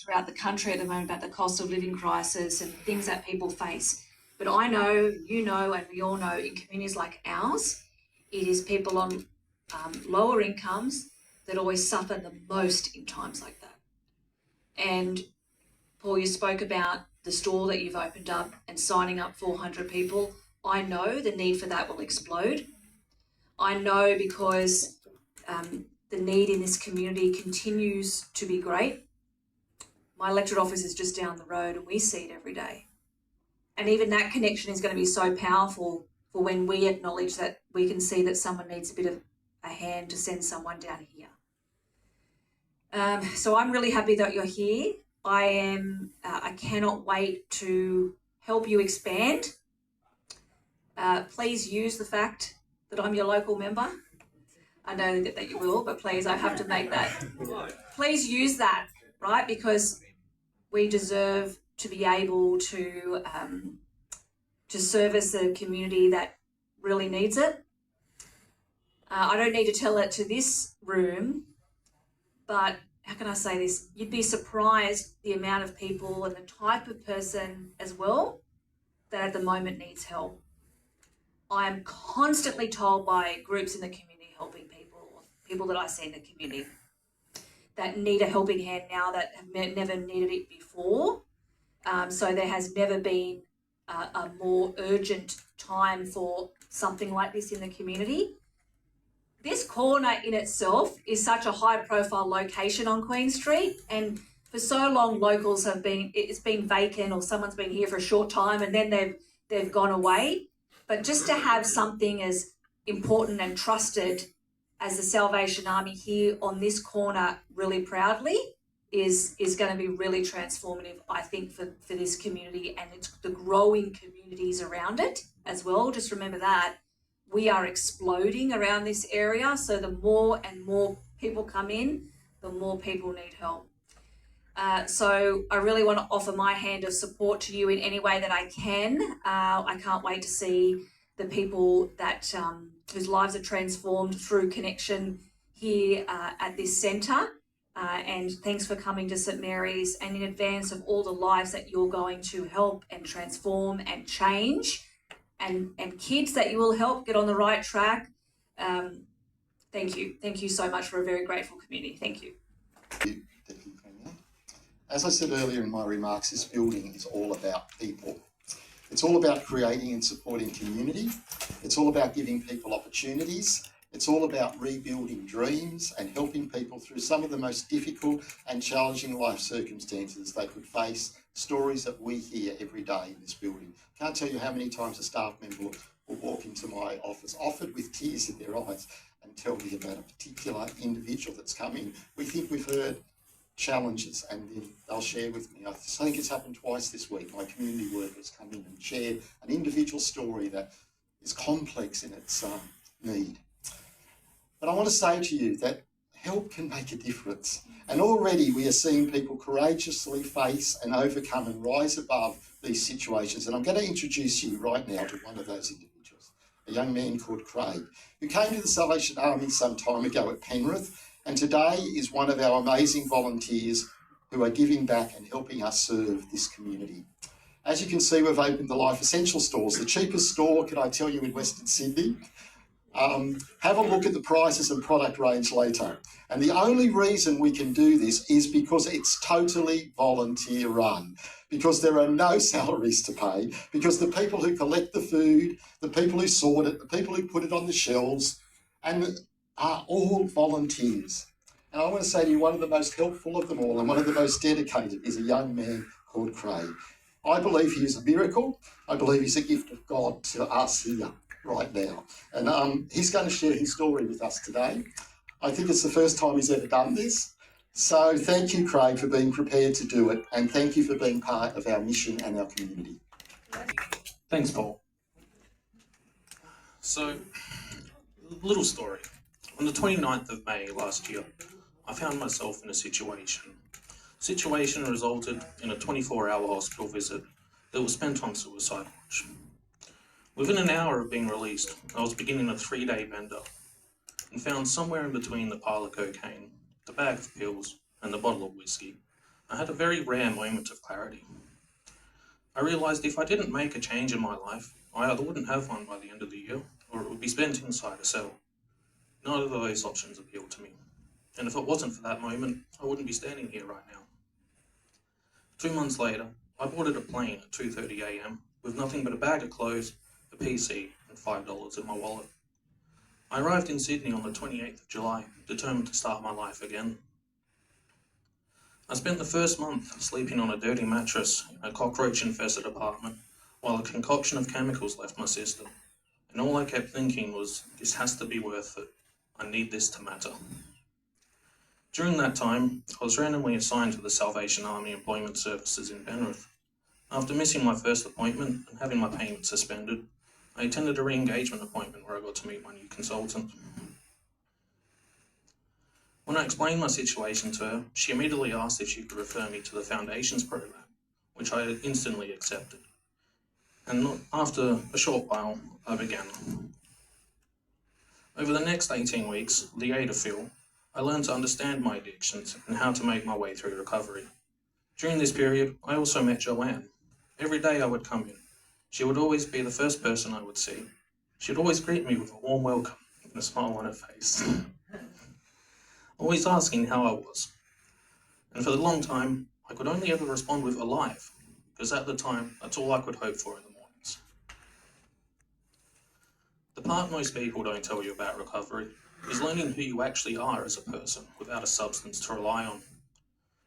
throughout the country at the moment about the cost of living crisis and things that people face. But I know, you know, and we all know in communities like ours, it is people on lower incomes that always suffer the most in times like that. And Paul, you spoke about the store that you've opened up and signing up 400 people. I know the need for that will explode. I know because the need in this community continues to be great. My electorate office is just down the road and we see it every day. And even that connection is going to be so powerful for when we acknowledge that we can see that someone needs a bit of a hand to send someone down here. So I'm really happy that you're here. I cannot wait to help you expand. Please use the fact that I'm your local member. I know that you will, but please, I have to make that. Please use that, right? Because we deserve to be able to service a community that really needs it. I don't need to tell it to this room, but how can I say this? You'd be surprised the amount of people and the type of person as well that at the moment needs help. I am constantly told by groups in the community helping people that I see in the community that need a helping hand now that have never needed it before. So there has never been a more urgent time for something like this in the community. This corner in itself is such a high profile location on Queen Street, and for so long locals it's been vacant or someone's been here for a short time and then they've gone away. But just to have something as important and trusted as the Salvation Army here on this corner really proudly is going to be really transformative, I think, for this community and it's the growing communities around it as well. Just remember that we are exploding around this area. So the more and more people come in, the more people need help. So I really want to offer my hand of support to you in any way that I can. I can't wait to see the people that whose lives are transformed through connection here at this centre. And thanks for coming to St Mary's, and in advance of all the lives that you're going to help and transform and change, and kids that you will help get on the right track. Thank you. Thank you so much for a very grateful community. Thank you. As I said earlier in my remarks, this building is all about people. It's all about creating and supporting community. It's all about giving people opportunities. It's all about rebuilding dreams and helping people through some of the most difficult and challenging life circumstances they could face, stories that we hear every day in this building. Can't tell you how many times a staff member will walk into my office, often with tears in their eyes, and tell me about a particular individual that's come in. We think we've heard challenges and then they'll share with me. I think it's happened twice this week. My community workers come in and share an individual story that is complex in its need. But I want to say to you that help can make a difference. And already we are seeing people courageously face and overcome and rise above these situations. And I'm going to introduce you right now to one of those individuals, a young man called Craig, who came to the Salvation Army some time ago at Penrith, and today is one of our amazing volunteers who are giving back and helping us serve this community. As you can see, we've opened the Life Essential stores, the cheapest store, can I tell you, in Western Sydney. Have a look at the prices and product range later. And the only reason we can do this is because it's totally volunteer run, because there are no salaries to pay, because the people who collect the food, the people who sort it, the people who put it on the shelves, and are all volunteers. And I want to say to you, one of the most helpful of them all and one of the most dedicated is a young man called Craig. I believe he is a miracle. I believe he's a gift of God to us here right now. And he's going to share his story with us today. I think it's the first time he's ever done this. So thank you, Craig, for being prepared to do it. And thank you for being part of our mission and our community. Thanks, Paul. So, little story. On the 29th of May last year, I found myself in a situation. Situation resulted in a 24-hour hospital visit that was spent on suicide watch. Within an hour of being released, I was beginning a 3-day bender and found somewhere in between the pile of cocaine, the bag of pills, and the bottle of whiskey, I had a very rare moment of clarity. I realised if I didn't make a change in my life, I either wouldn't have one by the end of the year, or it would be spent inside a cell. Neither of those options appealed to me, and if it wasn't for that moment, I wouldn't be standing here right now. 2 months later, I boarded a plane at 2:30 a.m. with nothing but a bag of clothes, a PC, and $5 in my wallet. I arrived in Sydney on the 28th of July, determined to start my life again. I spent the first month sleeping on a dirty mattress in a cockroach-infested apartment, while a concoction of chemicals left my system, and all I kept thinking was, this has to be worth it. I need this to matter. During that time, I was randomly assigned to the Salvation Army Employment Services in Penrith. After missing my first appointment and having my payment suspended, I attended a re-engagement appointment where I got to meet my new consultant. When I explained my situation to her, she immediately asked if she could refer me to the Foundations program, which I instantly accepted. And after a short while, I began. Over the next 18 weeks, with the aid of Phil, I learned to understand my addictions and how to make my way through recovery. During this period, I also met Joanne. Every day I would come in. She would always be the first person I would see. She would always greet me with a warm welcome and a smile on her face, always asking how I was. And for a long time, I could only ever respond with alive, because at the time, that's all I could hope for in the mornings. The part most people don't tell you about recovery is learning who you actually are as a person without a substance to rely on.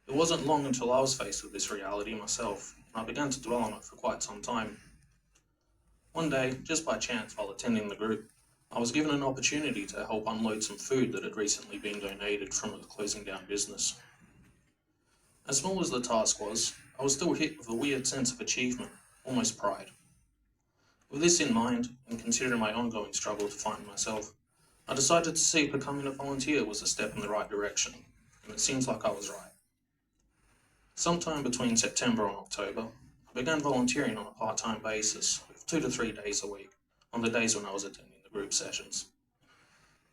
It wasn't long until I was faced with this reality myself, and I began to dwell on it for quite some time. One day, just by chance while attending the group, I was given an opportunity to help unload some food that had recently been donated from a closing down business. As small as the task was, I was still hit with a weird sense of achievement, almost pride. With this in mind, and considering my ongoing struggle to find myself, I decided to see if becoming a volunteer was a step in the right direction, and it seems like I was right. Sometime between September and October, I began volunteering on a part-time basis, with 2 to 3 days a week, on the days when I was attending the group sessions.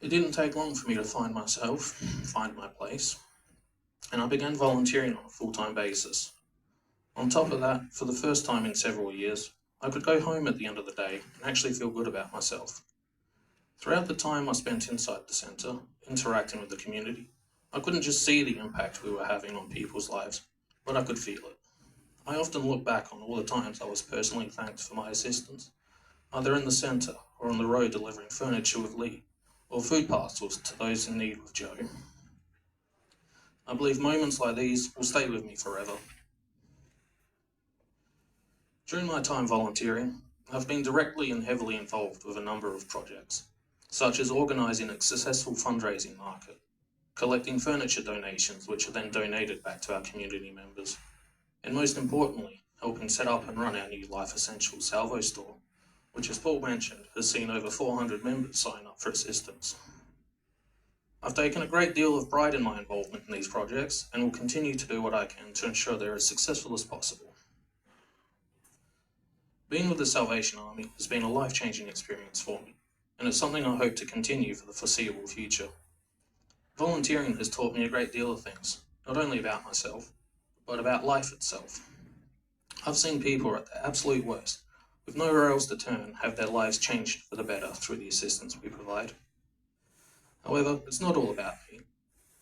It didn't take long for me to find myself, find my place, and I began volunteering on a full-time basis. On top of that, for the first time in several years, I could go home at the end of the day and actually feel good about myself. Throughout the time I spent inside the centre, interacting with the community, I couldn't just see the impact we were having on people's lives, but I could feel it. I often look back on all the times I was personally thanked for my assistance, either in the centre or on the road delivering furniture with Lee, or food parcels to those in need with Joe. I believe moments like these will stay with me forever. During my time volunteering, I've been directly and heavily involved with a number of projects, such as organising a successful fundraising market, collecting furniture donations which are then donated back to our community members, and most importantly, helping set up and run our new Life Essentials Salvo store, which, as Paul mentioned, has seen over 400 members sign up for assistance. I've taken a great deal of pride in my involvement in these projects and will continue to do what I can to ensure they're as successful as possible. Being with the Salvation Army has been a life-changing experience for me, and it's something I hope to continue for the foreseeable future. Volunteering has taught me a great deal of things, not only about myself, but about life itself. I've seen people at their absolute worst, with nowhere else to turn, have their lives changed for the better through the assistance we provide. However, it's not all about me.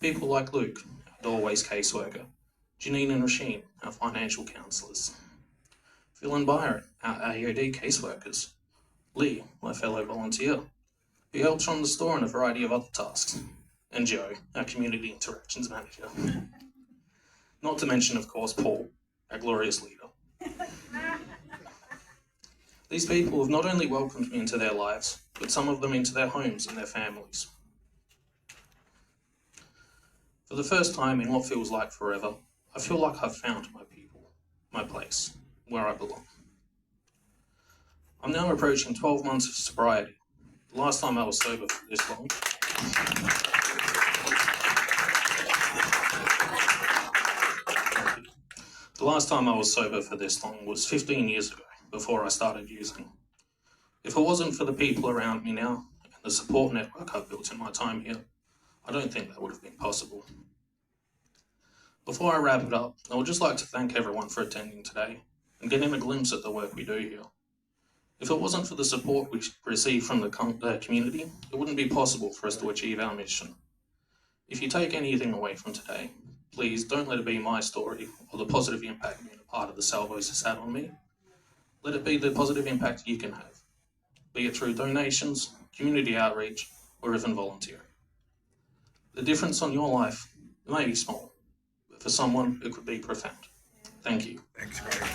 People like Luke, our doorways caseworker, Janine and Rasheen, our financial counsellors, Phil and Byron, our AOD caseworkers, Lee, my fellow volunteer, who helps run the store and a variety of other tasks, and Joe, our community interactions manager. Not to mention, of course, Paul, our glorious leader. These people have not only welcomed me into their lives, but some of them into their homes and their families. For the first time in what feels like forever, I feel like I've found my people, my place, where I belong. I'm now approaching 12 months of sobriety. The last time I was sober for this long. The last time I was sober for this long was 15 years ago, before I started using. If it wasn't for the people around me now, and the support network I've built in my time here, I don't think that would have been possible. Before I wrap it up, I would just like to thank everyone for attending today and getting a glimpse at the work we do here. If it wasn't for the support we receive from the community, it wouldn't be possible for us to achieve our mission. If you take anything away from today, please don't let it be my story or the positive impact being a part of the Salvos has had on me. Let it be the positive impact you can have, be it through donations, community outreach, or even volunteering. The difference on your life may be small, but for someone it could be profound. Thank you. Thanks, Greg.